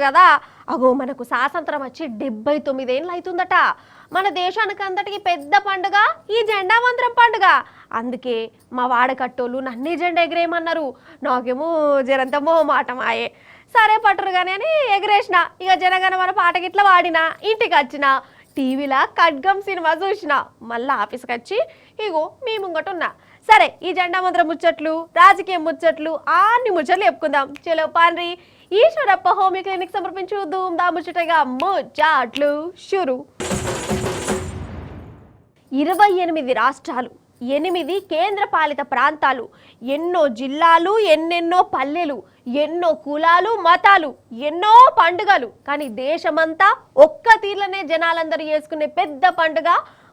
కదా. అగో మనకు స్వాతంత్రం వచ్చి 79 ఏళ్ళు అవుతుందట. మన దేశానికి అంతటికి పెద్ద పండుగ ఈ జెండా వందనం పండుగ. అందుకే మా వాడకట్టోళ్ళు నన్ను జెండా ఎగిరేయమన్నారు. నాకేమో జరంత మొహమాటమాయే. సరే పట్టరు కానీ అని ఎగిరేసిన. ఇక జనగణమన పాట గిట్ల వాడినా, ఇంటికి వచ్చిన టీవీలో ఖడ్గం సినిమా చూసిన, మళ్ళీ ఆఫీస్కి వచ్చి ఇగో మీ ముంగటున్నా. సరే ఈ జెండా మంత్రం ముచ్చట్లు, రాజకీయ ముచ్చట్లు అన్ని ముచ్చట్లు చెప్పుకుందాం. చలో పాన్రి. ఈశ్వరప్ప హోమీ క్లినిక్ సమర్పించు ధూమ్దా ముచ్చటగా ముచ్చట్లు షురు. 28 రాష్ట్రాలు, 8 కేంద్ర పాలిత ప్రాంతాలు, ఎన్నో జిల్లాలు, ఎన్నెన్నో పల్లెలు, ఎన్నో కులాలు మతాలు, ఎన్నో పండుగలు. కానీ దేశమంతా ఒక్క తీర్లనే జనాలందరూ చేసుకునే పెద్ద పండుగ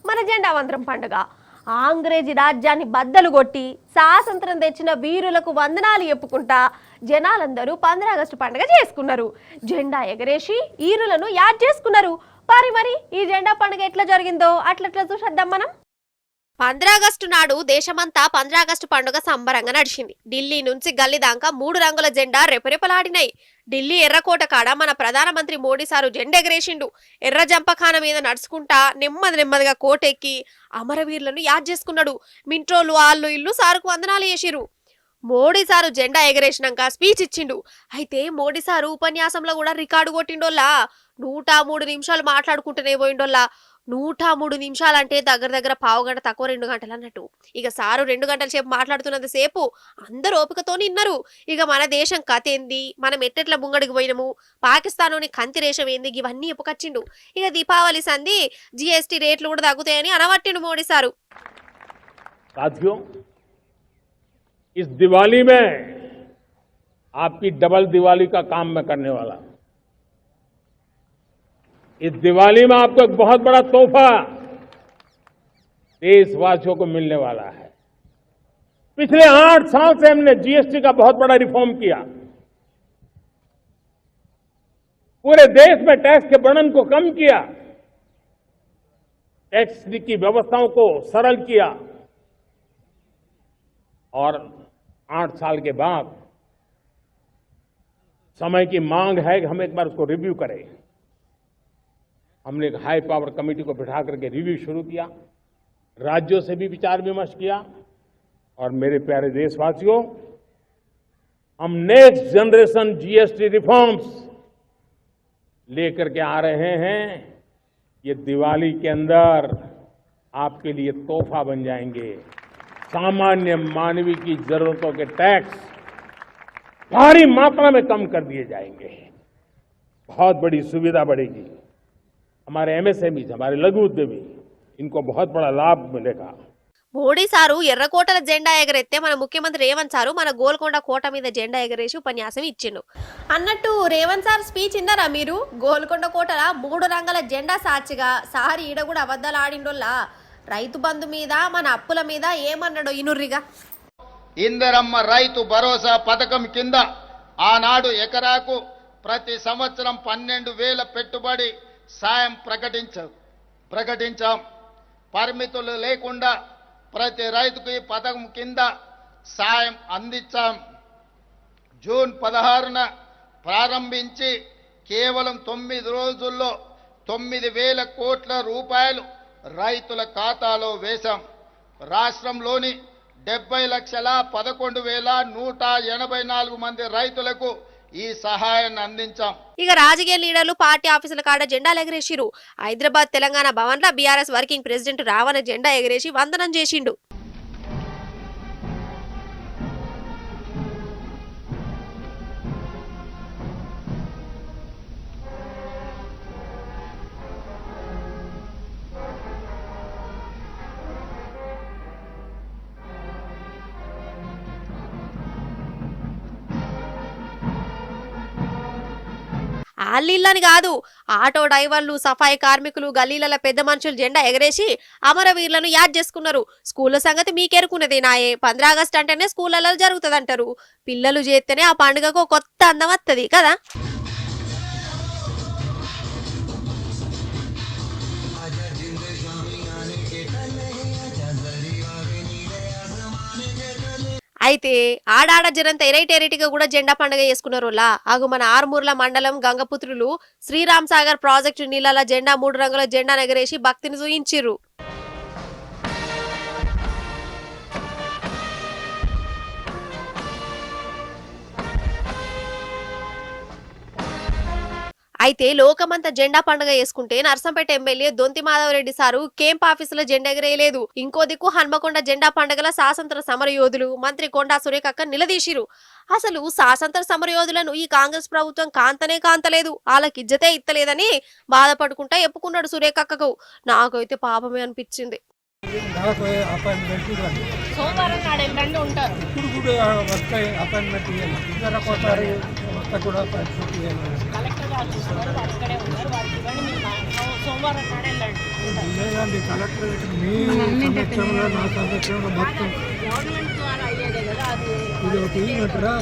మన జెండా వందనం పండుగ. ఆంగ్రేజీ రాజ్యాన్ని బద్దలు కొట్టి స్వాతంత్రం తెచ్చిన వీరులకు వందనాలు చెప్పుకుంటా జనాలందరూ 15 ఆగస్టు పండుగ చేసుకున్నారు. జెండా ఎగరేసి వీరులను యాద్ చేసుకున్నారు. మరి ఈ జెండా పండుగ ఎట్లా జరిగిందో అట్లట్లా చూసేద్దాం మనం. 15 ఆగస్టు నాడు దేశమంతా 15 ఆగస్టు పండుగ సంబరంగా నడిచింది. ఢిల్లీ నుంచి గల్లీ దాకా 3 రంగుల జెండా రెపరెపలాడినాయి. ఢిల్లీ ఎర్రకోట కాడ మన ప్రధానమంత్రి మోడీ సారు జెండా ఎగరేసిండు. ఎర్ర జంపఖాన మీద నడుచుకుంటా నెమ్మదిగా కోటెక్కి అమరవీరులను యాద్ చేసుకున్నాడు. మింట్రోలు ఆళ్ళు ఇల్లు సారుకు వందనాలు చేసిరు. మోడీ సారు జెండా ఎగరేసినాక స్పీచ్ ఇచ్చిండు. అయితే మోడీ సారు ఉపన్యాసంలో కూడా రికార్డు కొట్టిండోల్లా. 103 నిమిషాలు మాట్లాడుకుంటూనే పోయిండోల్లా. 103 నిమిషాలంటే దగ్గర పావుగంట తక్కువ 2 గంటలు అన్నట్టు. ఇక సారు 2 గంటల సేపు మాట్లాడుతున్నంత సేపు అందరూ ఓపికతో నిన్నారు. ఇక మన దేశం కథ ఏంది, మనం ఎట్టెట్ల ముంగడికి పోయినము, పాకిస్తాన్లోని కంతి రేషం ఏంది, ఇవన్నీ ఎప్పుకొచ్చిండు. ఇక దీపావళి సంధి జిఎస్టీ రేట్లు కూడా తగ్గుతాయని అనవట్టిండు మోడీ సారు. इस दिवाली में आपकी डबल दिवाली का काम मैं करने वाला। इस दिवाली में आपको एक बहुत बड़ा तोहफा देशवासियों को मिलने वाला है। पिछले 8 साल से हमने जीएसटी का बहुत बड़ा रिफॉर्म किया। पूरे देश में टैक्स के बर्डन को कम किया, टैक्स की व्यवस्थाओं को सरल किया और 8 साल के बाद समय की मांग है कि हम एक बार उसको रिव्यू करें। हमने एक हाई पावर कमेटी को बिठा करके रिव्यू शुरू किया, राज्यों से भी विचार विमर्श किया और मेरे प्यारे देशवासियों, हम नेक्स्ट जनरेशन जीएसटी रिफॉर्म्स लेकर के आ रहे हैं। ये दिवाली के अंदर आपके लिए तोहफा बन जाएंगे। सामान्य मानवीय की जरूरतों के टैक्स भारी मात्रा में कम कर दिए जाएंगे। बहुत बड़ी सुविधा बढ़ेगी। हमारे एमएसएमई, हमारे लघु उद्यमी, इनको बहुत बड़ा लाभ मिलेगा। మోడీ సారు ఎర్రకోటల జెండా ఎగరెత్తే మన ముఖ్యమంత్రి రేవంత్ సారు మన గోల్కొండ కోట మీద జెండా ఎగరేసి ఉపన్యాసం ఇచ్చిండు. అన్నట్టు రేవంత్ సార్ స్పీచ్ ఇందారా మీరు? గోల్కొండ కోటల 3 రంగుల జెండా సాక్షిగా సారి ఈడ కూడా అబద్ధాలు ఆడిండోల్లా. రైతు బంధు మీద మన అప్పుల మీద ఏమన్నాడో ఇనుర్రిగా. ఇందరమ్మ రైతు భరోసా పథకం కింద ఆనాడు ఎకరాకు ప్రతి సంవత్సరం 12,000 పెట్టుబడి సాయం ప్రకటించాం. పరిమితులు లేకుండా ప్రతి రైతుకు ఈ పథకం కింద సాయం అందించాం. జూన్ 16న ప్రారంభించి కేవలం 9 రోజుల్లో 9,000 కోట్ల రూపాయలు రైతుల ఖాతాలో వేశాం. రాష్ట్రంలోని 70,11,184 మంది రైతులకు ఈ సహాయాన్ని అందించాం. ఇక రాజకీయ లీడర్లు పార్టీ ఆఫీసుల కాడ జెండాలు ఎగరేసిరు. హైదరాబాద్ తెలంగాణ భవన్ లో బీఆర్ఎస్ వర్కింగ్ ప్రెసిడెంట్ రావణ జెండా ఎగరేసి వందనం చేసిండు. ఆళ్ళని కాదు, ఆటో డ్రైవర్లు, సఫాయి కార్మికులు, గల్లీల పెద్ద మనుషులు జెండా ఎగరేసి అమరవీరులను యాద్ చేసుకున్నారు. స్కూళ్ళ సంగతి మీకెరుకున్నదే నాయే. 15 ఆగస్టు అంటేనే స్కూళ్ళలో జరుగుతుంది అంటారు. పిల్లలు చేస్తేనే ఆ పండుగకు కొత్త అందం వస్తుంది కదా. అయితే ఆడాడ జనంత ఎరైటెరైటీగా కూడా జెండా పండుగ చేసుకున్నారులా అగు మన ఆరుమూర్ల మండలం గంగపుత్రులు శ్రీరామ్ సాగర్ ప్రాజెక్టు నీళ్ళ జెండా 3 రంగుల జెండా ఎగరేసి భక్తిని చూయించిర్రు. అయితే లోకమంతా జెండా పండుగ చేసుకుంటే నర్సంపేట ఎమ్మెల్యే దొంతి మాధవరెడ్డి సారు క్యాంప్ ఆఫీసులో జెండా ఎగరేయలేదు. ఇంకో దిక్కు హన్మకొండ జెండా పండుగల స్వాతంత్ర సమరయోధులు మంత్రి కొండా సురేఖక్క నిలదీసిరు. అసలు స్వాతంత్ర సమరయోధులను ఈ కాంగ్రెస్ ప్రభుత్వం కాంతలేదు, వాళ్ళకి ఇజ్జతే ఇత్తలేదని బాధపడుకుంటా చెప్పుకున్నాడు సురేఖక్కకు. నాకైతే పాపమే అనిపించింది. సోమవారం నాడు వెళ్ళండి ఉంటారు. ఇప్పుడు కూడా వస్తాయి అపాయింట్మెంట్ ఇవ్వాలి. ఇంకొకసారి వస్తా కూడా కలెక్టర్ గారు చూస్తున్నారు, వాళ్ళు ఇక్కడే ఉన్నారు, వాళ్ళకి ఇవ్వండి. మీరు సోమవారం నాడు వెళ్ళండి. లేదండి కలెక్టర్ మీ సంవత్సరంలో నా సంవత్సరంలో మొత్తం గవర్నమెంట్ ద్వారా అయ్యేదే కదా అది. ఇది ఒకటి ఇవ్వమంటారా?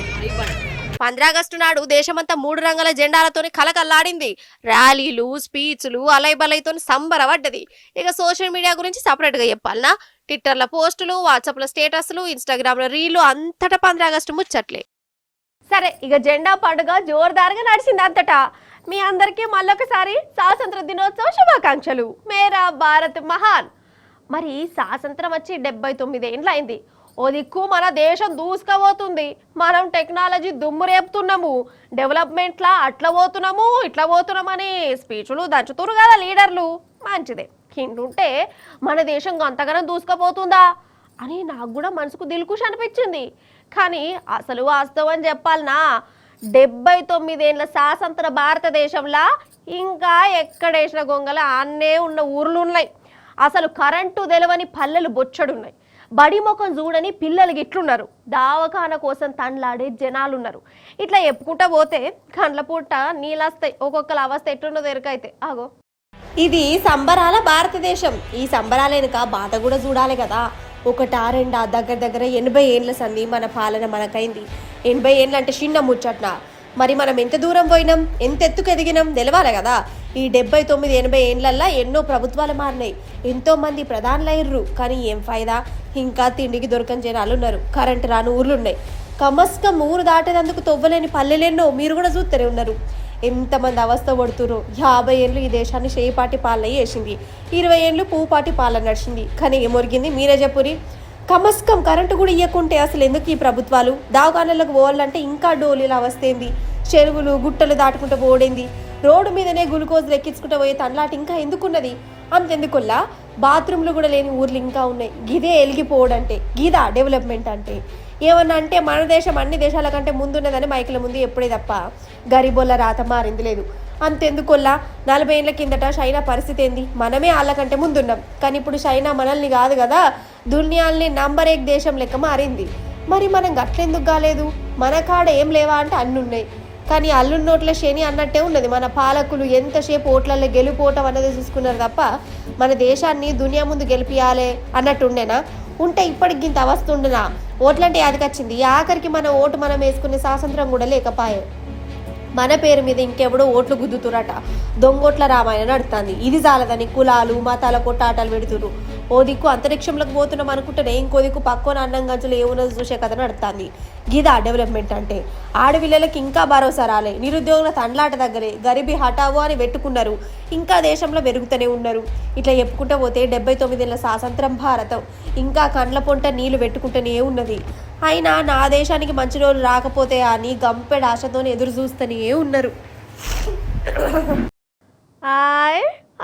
15 ఆగస్టు నాడు దేశమంతా 3 రంగుల జెండాలతోని కలకల్లాడింది. ర్యాలీలు, స్పీచ్లు, అలైబలైతో సంబరపడ్డది. ఇక సోషల్ మీడియా గురించి సపరేట్ గా చెప్పాలనా? ట్విట్టర్ల పోస్టులు, వాట్సాప్ల స్టేటస్లు, ఇన్స్టాగ్రామ్ల రీళ్లు అంతటా 15 ఆగస్టు ముచ్చట్లే. సరే, ఇక జెండా పండుగ జోరుదారుగా నడిచింది అంతటా. మీ అందరికీ మళ్ళొకసారి స్వాతంత్ర దినోత్సవ శుభాకాంక్షలు. మేరా భారత్ మహాన్. మరి స్వాతంత్రం వచ్చి 79 ఏండ్లు అయింది. ఓ దిక్కు మన దేశం దూసుకపోతుంది, మనం టెక్నాలజీ దుమ్ము రేపుతున్నాము, డెవలప్మెంట్లా అట్లా పోతున్నాము ఇట్లా పోతున్నామని స్పీచ్లు దంచుతురు కదా లీడర్లు. మంచిదే, కిండుంటే మన దేశం అంతగానం దూసుకపోతుందా అని నాకు కూడా మనసుకు దిల్కుష్ అనిపించింది. కానీ అసలు వాస్తవం చెప్పాలనా, 79 ఏండ్ల స్వాతంత్ర భారతదేశంలో ఇంకా ఎక్కడేసిన గొంగల అన్నే ఉన్న ఊర్లు ఉన్నాయి. అసలు కరెంటు తెలవని పల్లెలు బొచ్చడున్నాయి. బడి ముఖం చూడని పిల్లలు గిట్లున్నారు. దావఖాన కోసం తండ్లాడే జనాలున్నారు. ఇట్లా చెప్పుకుంటా పోతే కండ్ల పూట నీళ్ళొస్తాయి. ఒక్కొక్కల అవస్థ ఎట్లున్నో ఎరుకైతే ఆగో. ఇది సంబరాల భారతదేశం. ఈ సంబరాల వెనుక బాధ కూడా చూడాలి కదా. ఒకటా రెండా దగ్గర 80 ఏండ్ల సంది మన పాలన మనకైంది. 80 ఏండ్లు అంటే చిన్న ముచ్చట్న. మరి మనం ఎంత దూరం పోయినాం, ఎంత ఎత్తుకు ఎదిగినాం తెలవాలి కదా. ఈ 79-80 ఏండ్లల్లా ఎన్నో ప్రభుత్వాలు మారినాయి, ఎంతో మంది ప్రధానులయ్యారు. కానీ ఏం ఫైదా? ఇంకా తిండికి దొరకని జనాలు ఉన్నారు, కరెంటు రాని ఊర్లు ఉన్నాయి. కమస్కం ఊరు దాటేందుకు తొవ్వలేని పల్లెలెన్నో మీరు కూడా చూస్తూనే ఉన్నారు. ఎంతమంది అవస్థ పడుతురో. 50 ఏళ్ళు ఈ దేశాన్ని చేపాటి పాలన చేసింది, 20 ఏళ్ళు పువ్వుపాటి పాలన నడిచింది. కానీ ఏమొరిగింది మీరే చెప్పురి. కమస్కం కరెంటు కూడా ఇవ్వకుంటే అసలు ఎందుకు ఈ ప్రభుత్వాలు? దావఖానాలకు పోవాలంటే ఇంకా డోలీల అవస్థ ఏంది? చెరువులు గుట్టలు దాటుకుంటూ పోడేంది? రోడ్డు మీదనే గ్లూకోజ్ ఎక్కించుకుంటూ పోయే తనలాట ఇంకా ఎందుకున్నది? అంతెందుకుల్లా బాత్రూమ్లు కూడా లేని ఊర్లు ఇంకా ఉన్నాయి. గిదే ఎలిగిపోవడంటే, గిదా డెవలప్మెంట్ అంటే. ఏమన్నా అంటే మన దేశం అన్ని దేశాల కంటే ముందున్నదని మైకుల ముందు ఎప్పుడే తప్ప గరీబోళ్ళ రాత మారింది లేదు. అంతెందుకొల్లా 40 ఏళ్ల కిందట చైనా పరిస్థితి ఏంది? మనమే వాళ్ళకంటే ముందున్నాం. కానీ ఇప్పుడు చైనా మనల్ని కాదు కదా, దునియాల్ని నంబర్ 1 దేశం లెక్క మారింది. మరి మనం గట్లెందుకు కాలేదు? మన కాడ ఏం లేవా అంటే అన్ని ఉన్నాయి. కానీ అల్లు నోట్ల శని అన్నట్టే ఉన్నది. మన పాలకులు ఎంతసేపు ఓట్లలో గెలుపోవటం అన్నది చూసుకున్నారు తప్ప మన దేశాన్ని దునియా ముందు గెలిపియాలి అన్నట్టుండేనా? ఉంటే ఇప్పటికి ఇంత అవస్థ ఉండునా? ఓట్లంటే యాదకొచ్చింది. ఆఖరికి మన ఓటు మనం వేసుకునే స్వాతంత్రం కూడా లేకపాయే. మన పేరు మీద ఇంకెవడో ఓట్లు గుద్దుతురట. దొంగోట్ల రామాయణ నడుతుంది. ఇది చాలదని కులాలు మతాల కొట్టాటలు పెడుతురు. ఓ దిక్కు అంతరిక్షంలోకి పోతున్నాం అనుకుంటేనే ఇంకో దిక్కు పక్కన అన్నం గంజలు ఏమున్నది చూసే కథ నడుతుంది. గిదా డెవలప్మెంట్ అంటే. ఆడపిల్లలకి ఇంకా భరోసా రాలే. నిరుద్యోగుల తండ్లాట దగ్గరే గరీబీ హఠావో అని పెట్టుకున్నారు. ఇంకా దేశంలో పెరుగుతూనే ఉన్నారు. ఇట్లా చెప్పుకుంటూ పోతే 79 ఏళ్ల స్వాతంత్రం భారతం ఇంకా కండ్ల పొంట నీళ్లు పెట్టుకుంటూనే ఉన్నది. అయినా నా దేశానికి మంచి రోజులు రాకపోతే అని గంపెడు ఆశతో ఎదురు చూస్తూనే ఉన్నారు.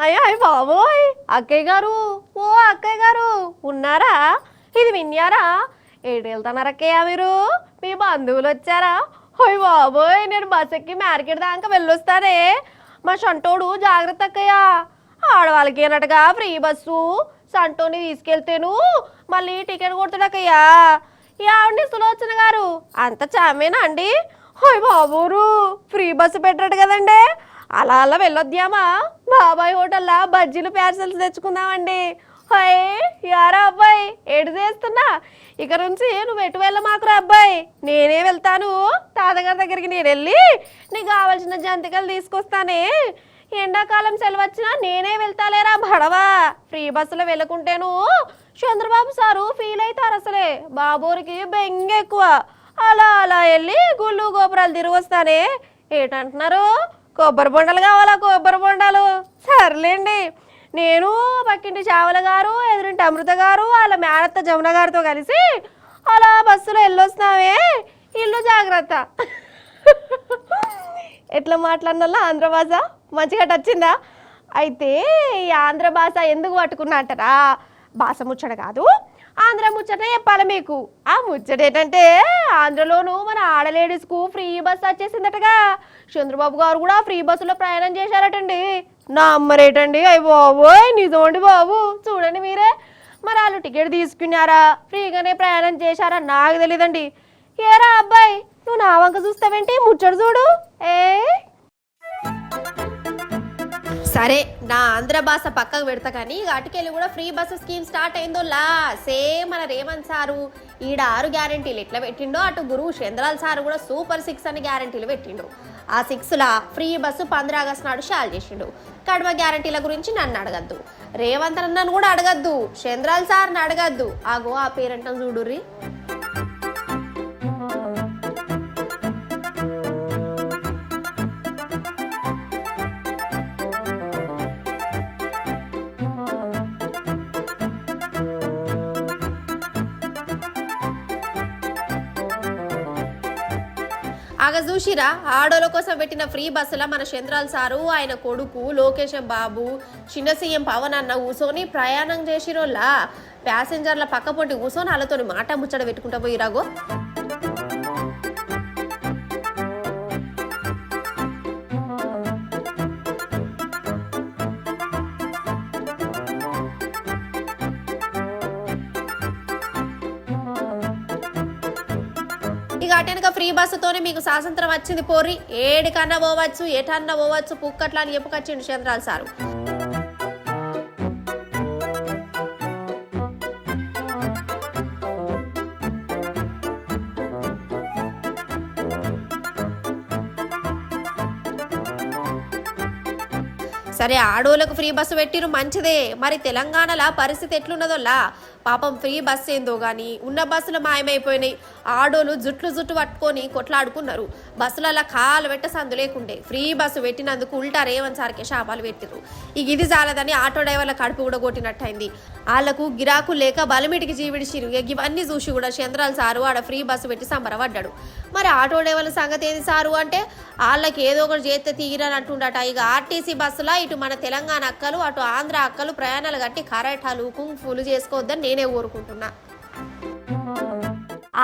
అయ్య బాబోయ్, అక్కయ్య గారు, ఓ అక్కయ్య గారు ఉన్నారా? ఇది విన్నారా? ఏడెళ్తున్నారక్కయ్య మీరు? మీ బంధువులు వచ్చారా? అయ్య బాబోయ్, నేను బస్ ఎక్కి మార్కెట్ దాకా వెళ్ళొస్తానే. మా సంటోడు జాగ్రత్త అక్కయ్య. ఆడవాళ్ళకి ఏనట్టుగా ఫ్రీ బస్సు. సంటోని తీసుకెళ్తేను మళ్ళీ టికెట్ కొడుతుడక్కయ్యా. ఈ ఆవిడని సులోచన గారు అంత చామేనా అండి? అయ్య బాబోరు, ఫ్రీ బస్సు పెట్టాడు కదండి. అలా అలా వెళ్ళొద్దామా? బాబాయ్ హోటల్లా బజ్జీలు పార్సల్స్ తెచ్చుకుందామండి. హై యారా అబ్బాయి, ఏడు చేస్తున్నా? ఇక నుంచి నువ్వు ఎటు వెళ్ళమాకురా అబ్బాయి, నేనే వెళ్తాను. తాతగారి దగ్గరికి నేను వెళ్ళి నీకు కావాల్సిన జంతికలు తీసుకొస్తానే. ఎండాకాలం సెలవు వచ్చినా నేనే వెళ్తాలేరా బడవా. ఫ్రీ బస్సులో వెళ్ళకుంటేను చంద్రబాబు సారు ఫీల్ అవుతారు. అసలే బాబోరికి బెంగ ఎక్కువ. అలా అలా వెళ్ళి గుళ్ళు గోపురాలు తిరిగి వస్తానే. ఏంటంటున్నారు? కొబ్బరి బొండలు కావాలా? కొబ్బరి బొండాలు సర్లేండి. నేను పక్కింటి చావల గారు, ఎదురింటి అమృత గారు, వాళ్ళ మేనత్త జమున గారితో కలిసి అలా బస్సులో వెళ్ళొస్తున్నామే. ఇల్లు జాగ్రత్త. ఎట్లా మాట్లాడిన ఆంధ్ర భాష మంచిగా వచ్చిందా? అయితే ఈ ఆంధ్ర భాష ఎందుకు పట్టుకున్నా అంటారా? భాష ముచ్చట కాదు, ఆంధ్ర ముచ్చట చెప్పాలి మీకు. ఆ ముచ్చట ఏంటంటే ఆంధ్రలోను మన ఆడలేడీస్కు ఫ్రీ బస్సు వచ్చేసిందటగా. చంద్రబాబు గారు కూడా ఫ్రీ బస్సులో ప్రయాణం చేశారటండి. నా అమ్మరేటండి, అయ్యి బాబోయ్ నిజమండి బాబు. చూడండి మీరే. మరి వాళ్ళు టికెట్ తీసుకున్నారా, ఫ్రీగానే ప్రయాణం చేశారా నాకు తెలియదండి. ఏరా అబ్బాయి, నువ్వు నా వంక చూస్తావేంటి? ముచ్చట చూడు. సరే, నా ఆంధ్ర భాష పక్కకు పెడతా కానీ అటుకెళ్ళి కూడా ఫ్రీ బస్సు స్కీమ్ స్టార్ట్ అయిందోలా. సేమ్ మన రేవంత్ సారు ఈడ 6 గ్యారెంటీలు ఎట్లా పెట్టిండో అటు గురువు చంద్రాల్ సారు కూడా సూపర్ 6 అని గ్యారెంటీలు పెట్టిండు. ఆ 6లా ఫ్రీ బస్సు 15 ఆగస్టు నాడు షాల్ చేసిండు. కడమ గ్యారెంటీల గురించి నన్ను అడగద్దు, రేవంత్ అన్నను కూడా అడగద్దు, చంద్రాల్ సార్ని అడగద్దు. ఆగో ఆ పేరంటం చూడుర్రి. ఆగ చూసిరా, ఆడోల కోసం పెట్టిన ఫ్రీ బస్సుల మన చంద్రాల్ సారు, ఆయన కొడుకు లోకేశం బాబు, చిన్న సీఎం పవన్ అన్న కూర్చొని ప్రయాణం చేసిరోళ్ళ. ప్యాసింజర్ల పక్క పొంటి కూర్చొని వాళ్ళతో మాట ముచ్చట పెట్టుకుంటా పోయిరాగో. ఇక అటెనక ఫ్రీ బస్సుతోనే మీకు స్వాతంత్రం వచ్చింది పోర్రి. ఏడికన్నా పోవచ్చు, ఎటన్నా పోవచ్చు, పుక్కట్లా అని చెప్పుకొచ్చిండు చంద్రాల్ సారు. సరే, ఆడోళ్ళకు ఫ్రీ బస్సు పెట్టిరు మంచిదే. మరి తెలంగాణలో పరిస్థితి ఎట్లున్నదోలా? పాపం ఫ్రీ బస్సు ఏందో గాని ఉన్న బస్సులు మాయమైపోయినాయి. ఆడోలు జుట్టు పట్టుకొని కొట్లాడుకున్నారు. బస్సులలో కాలు పెట్ట సందు లేకుండే. ఫ్రీ బస్సు పెట్టినందుకు ఉల్టా రేవంత్ సార్కే శాపాలు పెట్టిరు. ఇక ఇది చాలదని ఆటో డ్రైవర్ల కడుపు కూడా కొట్టినట్టయింది. వాళ్లకు గిరాకు లేక బలమిటికి జీవిడిచిరు. ఇవన్నీ చూసి కూడా చంద్రాల్ సారు ఆడ ఫ్రీ బస్సు పెట్టి సంబరపడ్డాడు. మరి ఆటో డ్రైవర్ల సంగతి ఏంది సారు అంటే, వాళ్ళకి ఏదో ఒకటి చేస్తే తీరని అంటుండట. ఇక ఆర్టీసీ బస్సులా ఇటు మన తెలంగాణ అక్కలు అటు ఆంధ్ర అక్కలు ప్రయాణాలు కట్టి కరాటాలు కుంఫులు చేసుకోవద్దని నేనే కోరుకుంటున్నా.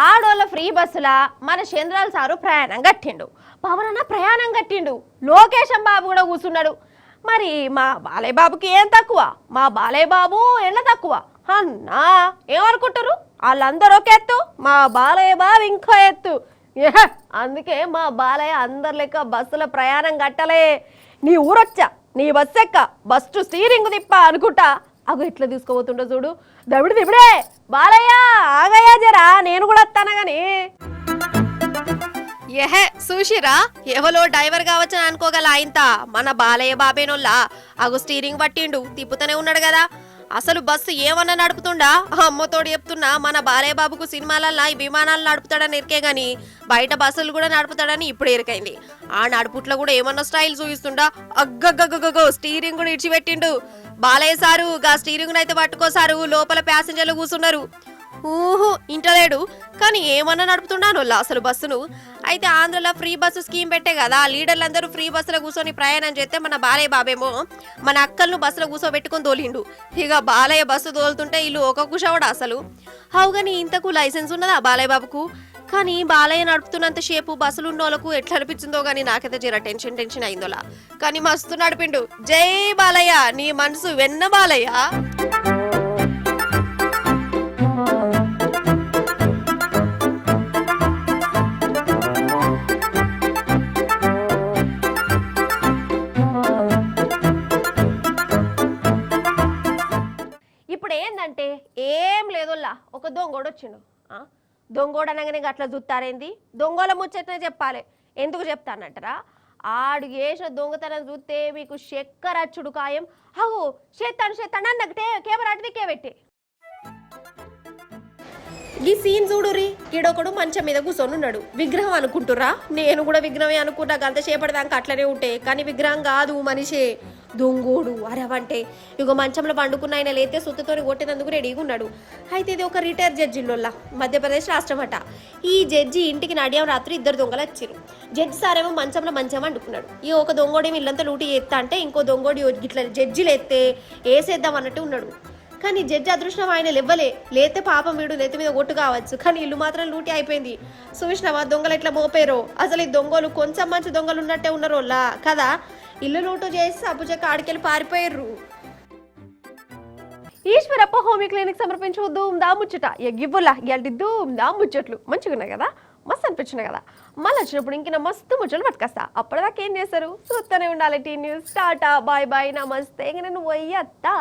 ఆడోళ్ళ ఫ్రీ బస్సులా మన చంద్రాల్ సారు ప్రయాణం కట్టిండు, పవన్ అన్న ప్రయాణం కట్టిండు, లోకేశం బాబు కూడా కూర్చున్నాడు. మరి మా బాలయ్య బాబుకి ఏం తక్కువ? మా బాలయ్య బాబు ఎండ తక్కువ అన్నా ఏమనుకుంటారు? వాళ్ళందరూ ఒక ఎత్తు, మా బాలయ్య బాబు ఇంకో ఎత్తు. అందుకే మా బాలయ్య అందరి లెక్క బస్సుల ప్రయాణం కట్టలే. నీ ఊరొచ్చా, నీ బస్సు ఎక్క, బస్సు స్టీరింగ్ తిప్ప అనుకుంటా. అగో ఇట్లా తీసుకోబోతుండో చూడు. దవిడి దివిడే బాలయ్య, ఆగయ్యా జరా, నేను కూడా వస్తాను గాని. ఏహే చూసిరా, ఎవలో డ్రైవర్ కావచ్చని అనుకోగల ఆయనత మన బాలయ్య బాబేనోళ్ళ. అగు స్టీరింగ్ పట్టిండు, తిప్పుతూనే ఉన్నాడు కదా. అసలు బస్సు ఏమన్నా నడుపుతుండా? అమ్మతోడు చెప్తున్నా, మన బాలయ్య బాబుకు సినిమాలల్లో ఈ విమానాలు నడుపుతాడని ఎరికే గాని బయట బస్సులు కూడా నడుపుతాడని ఇప్పుడు ఎరికైంది. ఆ నడుపుట్లో కూడా ఏమన్నా స్టైల్ చూపిస్తుండా? అగ్గగ్గగ్గో స్టీరింగ్ కూడా ఇడిచిపెట్టిండు బాలయ్య సారు. గా స్టీరింగ్ అయితే పట్టుకోసారు, లోపల ప్యాసింజర్లు కూర్చున్నారు. ఊహు ఇంటలేడు కానీ ఏమన్నా నడుపుతున్నాను అసలు బస్సును. అయితే ఆంధ్రలో ఫ్రీ బస్సు స్కీమ్ పెట్టే కదా, లీడర్లందరూ ఫ్రీ బస్సులో కూర్చొని ప్రయాణం చేస్తే మన బాలయ్య బాబేమో మన అక్కలను బస్సులో కూర్చోబెట్టుకొని తోలిండు. ఇక బాలయ్య బస్సు తోలుతుంటే వీళ్ళు ఒక కుషవడా అసలు. అవుగాని ఇంతకు లైసెన్స్ ఉన్నదా బాలయ్య బాబుకు? కానీ బాలయ్య నడుపుతున్నంత సేపు బస్సులు ఉన్న వాళ్ళకు ఎట్లా అనిపించిందో గానీ నాకైతే జర టెన్షన్ అయిందోలా. కానీ మస్తు నడిపిండు. జై బాలయ్య, నీ మనసు వెన్న బాలయ్య. ఇప్పుడు ఏందంటే ఏం లేదోల్లా, ఒక దొంగోడు వచ్చిండు. దొంగోడు అనగానే అట్లా చూస్తారేంది? దొంగల ముచ్చటనే చెప్పాలి. ఎందుకు చెప్తానంటారా? ఆడు చేసిన దొంగతనం చూస్తే మీకు చక్కెరచ్చుడు ఖాయం. అగో చేస్తాను అన్నకు కెమెరా అటుదికే పెట్టే. ఈ సీన్ చూడురి, ఈడొకడు మంచం మీద కూర్చొనున్నాడు. విగ్రహం అనుకుంటురా? నేను కూడా విగ్రహమే అనుకుంటా, గంతసేపటిదాకా అట్లనే ఉంటే. కానీ విగ్రహం కాదు, మనిషే. దొంగోడు అరవంటే ఇగో మంచంలో పండుకున్న ఆయన లేతే సుత్తతోని కొట్టినందుకు రెడీగా ఉన్నాడు. అయితే ఇది ఒక రిటైర్ జడ్జిలోల్లా మధ్యప్రదేశ్ రాష్ట్రం అట. ఈ జడ్జి ఇంటికి నడియం రాత్రి 2 దొంగలు వచ్చారు. జడ్జి సారేమో మంచం వండుకున్నాడు. ఈ ఒక దొంగోడేమో ఇల్లంతా లూటి ఎత్తా అంటే ఇంకో దొంగోడి ఇట్లా జడ్జిలు ఎత్తే వేసేద్దాం అన్నట్టు ఉన్నాడు. కానీ జడ్జి అదృష్టం ఆయన లేతే పాపం వీడు నెత్తి మీద ఒట్టు కావచ్చు. కానీ ఇల్లు మాత్రం లూటి అయిపోయింది. చూసినావా దొంగలు ఎట్లా మోపేరో? అసలు ఈ దొంగలు కొంచెం మంచి దొంగలు ఉన్నట్టే ఉన్నారోళ్ళా కదా. ఇల్లు లూటు చేసి అప్పుచెక్క ఆడికెళ్ళి పారిపోయారు. ఈశ్వరప్ప హోమీ క్లినిక్ సమర్పించు ధూమ్దా ముచ్చట. ఎగ్గిబ్బుల్లా ఇలాంటి ధూమ్దా ముచ్చట్లు మంచిగా ఉన్నాయి కదా, మస్తు అనిపించినాయి కదా. మళ్ళీ వచ్చినప్పుడు ఇంక మస్తు ముచ్చట్లు పట్టుకొస్తా. అప్పటిదాకా ఏం చేస్తారు? చూస్తూనే ఉండాలి T news. Tata bye bye నమస్తే. నేను పోయి అత్తా.